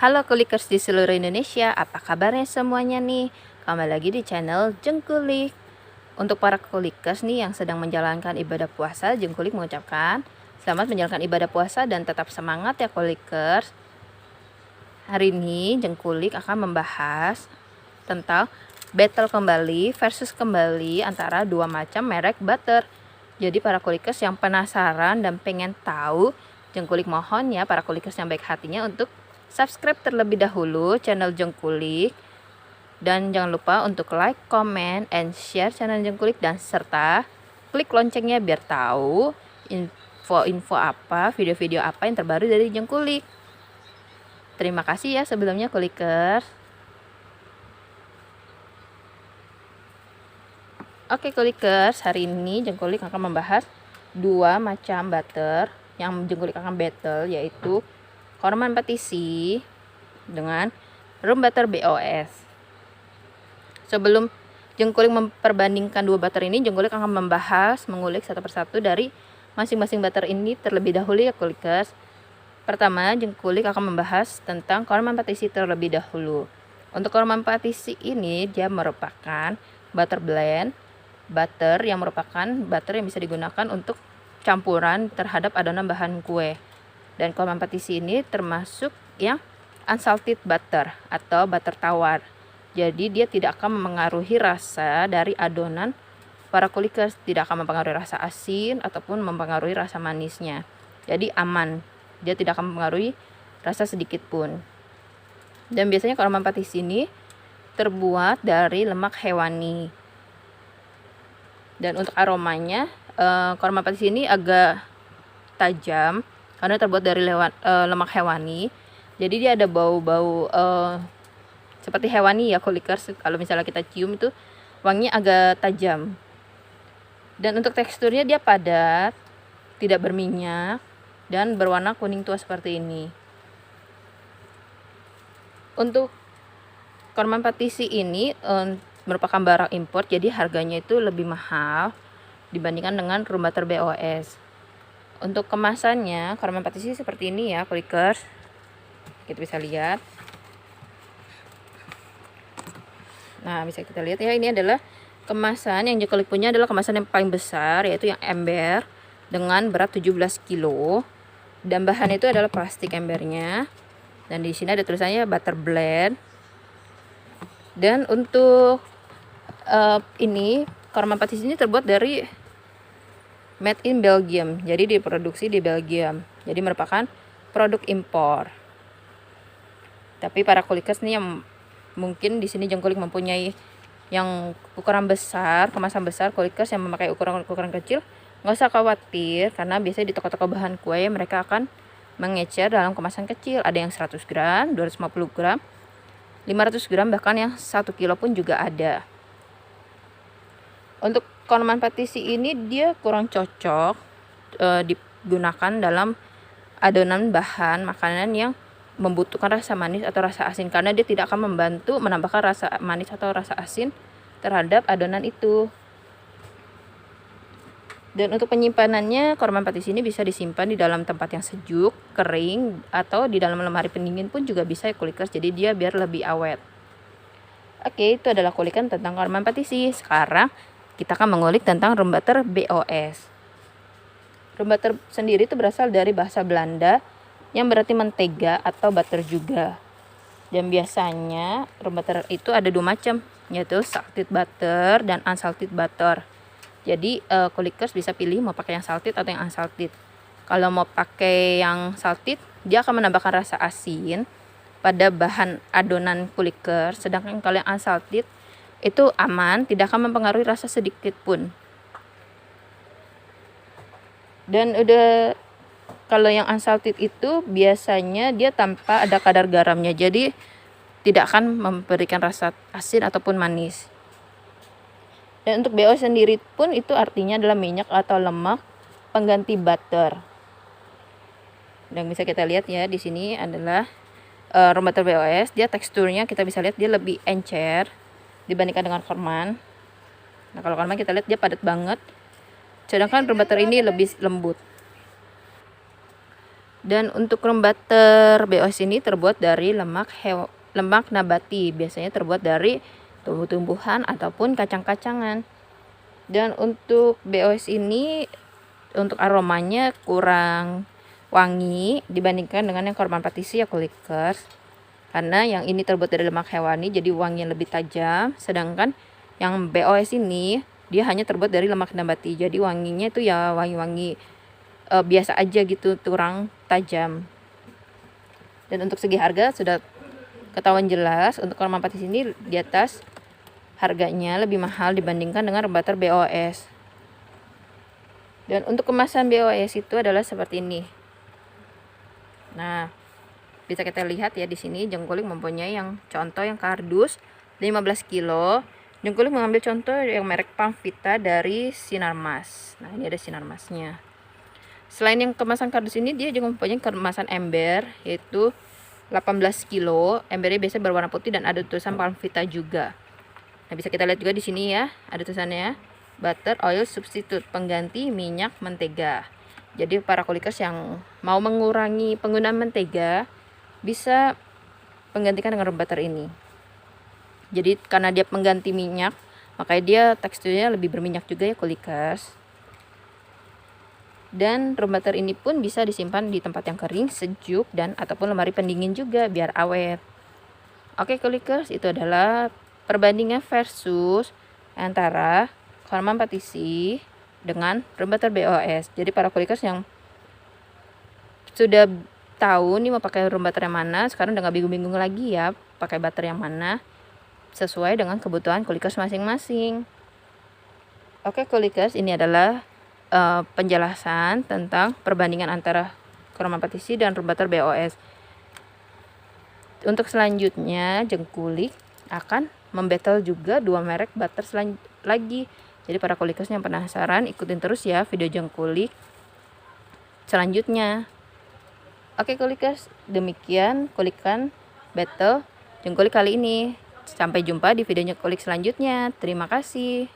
Halo kulikers di seluruh Indonesia, apa kabarnya semuanya nih? Kembali lagi di channel Jengkulik. Untuk para kulikers nih yang sedang menjalankan ibadah puasa, Jengkulik mengucapkan selamat menjalankan ibadah puasa dan tetap semangat ya kulikers. Hari ini Jengkulik akan membahas tentang battle kembali versus kembali antara dua macam merek butter. Jadi para kulikers yang penasaran dan pengen tahu, Jengkulik mohon ya para kulikers yang baik hatinya untuk subscribe terlebih dahulu channel Jengkulik. Dan jangan lupa untuk like, comment, and share channel Jengkulik. Dan serta klik loncengnya biar tahu info-info apa, video-video apa yang terbaru dari Jengkulik. Terima kasih ya sebelumnya kulikers. Oke kulikers, hari ini Jengkulik akan membahas dua macam butter yang Jengkulik akan battle, yaitu Korman Patisi dengan Room Butter BOS. Sebelum Jengkulik memperbandingkan dua butter ini, Jengkulik akan mengulik satu persatu dari masing-masing butter ini terlebih dahulu ya kulikers. Pertama, Jengkulik akan membahas tentang Korman Patisi terlebih dahulu. Untuk Korman Patisi ini, dia merupakan butter blend, butter yang merupakan butter yang bisa digunakan untuk campuran terhadap adonan bahan kue. Dan Korman Patisi ini termasuk yang unsalted butter atau butter tawar. Jadi dia tidak akan mempengaruhi rasa dari adonan para kulikers, tidak akan mempengaruhi rasa asin ataupun mempengaruhi rasa manisnya. Jadi aman, dia tidak akan mempengaruhi rasa sedikit pun. Dan biasanya Korman Patisi ini terbuat dari lemak hewani. Dan untuk aromanya, Korman Patisi ini agak tajam karena terbuat dari lemak hewani. Jadi dia ada bau-bau seperti hewani ya kulikers. Kalau misalnya kita cium itu wanginya agak tajam. Dan untuk teksturnya dia padat, tidak berminyak, dan berwarna kuning tua seperti ini. Untuk Korman Patisi ini merupakan barang impor, jadi harganya itu lebih mahal dibandingkan dengan Room Butter BOS. Untuk kemasannya Korman Patisi seperti ini ya kulikers, kita bisa lihat. Nah, bisa kita lihat ya, ini adalah kemasan yang Jengkulik punya, adalah kemasan yang paling besar, yaitu yang ember dengan berat 17 kilo. Dan bahan itu adalah plastik embernya. Dan di sini ada tulisannya butter blend. Dan untuk ini Korman Patisi ini terbuat dari made in Belgium, jadi diproduksi di Belgium, jadi merupakan produk impor. Tapi para kulikers nih yang mungkin di sini Jengkulik mempunyai yang ukuran besar, kemasan besar, kulikers yang memakai ukuran kecil, nggak usah khawatir, karena biasanya di toko-toko bahan kue mereka akan mengecer dalam kemasan kecil. Ada yang 100 gram, 250 gram, 500 gram, bahkan yang 1 kilo pun juga ada. Untuk Korman Patisi ini dia kurang cocok digunakan dalam adonan bahan makanan yang membutuhkan rasa manis atau rasa asin, karena dia tidak akan membantu menambahkan rasa manis atau rasa asin terhadap adonan itu. Dan untuk penyimpanannya, Korman Patisi ini bisa disimpan di dalam tempat yang sejuk, kering, atau di dalam lemari pendingin pun juga bisa ya kulikers, jadi dia biar lebih awet. Oke, itu adalah kulikan tentang Korman Patisi. Sekarang kita akan mengulik tentang Room Butter BOS. Room Butter sendiri itu berasal dari bahasa Belanda yang berarti mentega atau butter juga. Dan biasanya Room Butter itu ada dua macam, yaitu salted butter dan unsalted butter. Jadi kulikers bisa pilih mau pakai yang salted atau yang unsalted. Kalau mau pakai yang salted, dia akan menambahkan rasa asin pada bahan adonan kulikers, sedangkan kalau yang unsalted itu aman, tidak akan mempengaruhi rasa sedikit pun. Dan udah kalau yang unsalted itu biasanya dia tanpa ada kadar garamnya, jadi tidak akan memberikan rasa asin ataupun manis. Dan untuk BO sendiri pun itu artinya adalah minyak atau lemak pengganti butter. Dan bisa kita lihat ya, di sini adalah Room Butter BOS. Dia teksturnya kita bisa lihat dia lebih encer dibandingkan dengan Korman. Nah, kalau Korman kita lihat dia padat banget, sedangkan Room Butter ini lebih lembut. Dan untuk room butter BOS ini terbuat dari lemak nabati, biasanya terbuat dari tumbuh-tumbuhan ataupun kacang-kacangan. Dan untuk BOS ini untuk aromanya kurang wangi dibandingkan dengan yang korban patisi ya kulikers, karena yang ini terbuat dari lemak hewani jadi wanginya lebih tajam, sedangkan yang BOS ini dia hanya terbuat dari lemak nabati jadi wanginya itu ya wangi-wangi biasa aja gitu, kurang tajam. Dan untuk segi harga sudah ketahuan jelas, untuk korban patisi ini di atas harganya lebih mahal dibandingkan dengan room butter BOS. Dan untuk kemasan BOS itu adalah seperti ini. Nah, bisa kita lihat ya di sini jengkulik mempunyai yang contoh yang kardus 15 kilo. Jengkulik mengambil contoh yang merek Pamvita dari Sinarmas. Nah, ini ada Sinarmasnya. Selain yang kemasan kardus ini, dia juga mempunyai kemasan ember yaitu 18 kilo. Embernya biasa berwarna putih dan ada tulisan Pamvita juga. Nah, bisa kita lihat juga di sini ya, ada tulisannya butter oil substitute, pengganti minyak mentega. Jadi para kulikers yang mau mengurangi penggunaan mentega bisa menggantikan dengan room butter ini. Jadi karena dia pengganti minyak, makanya dia teksturnya lebih berminyak juga ya kulikers. Dan room butter ini pun bisa disimpan di tempat yang kering, sejuk, dan ataupun lemari pendingin juga biar awet. Oke kulikers, itu adalah perbandingan versus antara korman patisi dengan room butter BOS. Jadi para kulikers yang sudah tahu nih mau pakai room butter yang mana, sekarang udah gak bingung-bingung lagi ya pakai butter yang mana, sesuai dengan kebutuhan kulikers masing-masing. Oke kulikers, ini adalah penjelasan tentang perbandingan antara korman patisi dan room butter BOS. Untuk selanjutnya jengkulik akan membattle juga dua merek butter lagi. Jadi para kulikers yang penasaran, ikutin terus ya video jengkulik selanjutnya. Oke kulikers, demikian kulikan battle jengkulik kali ini. Sampai jumpa di video jengkulik selanjutnya. Terima kasih.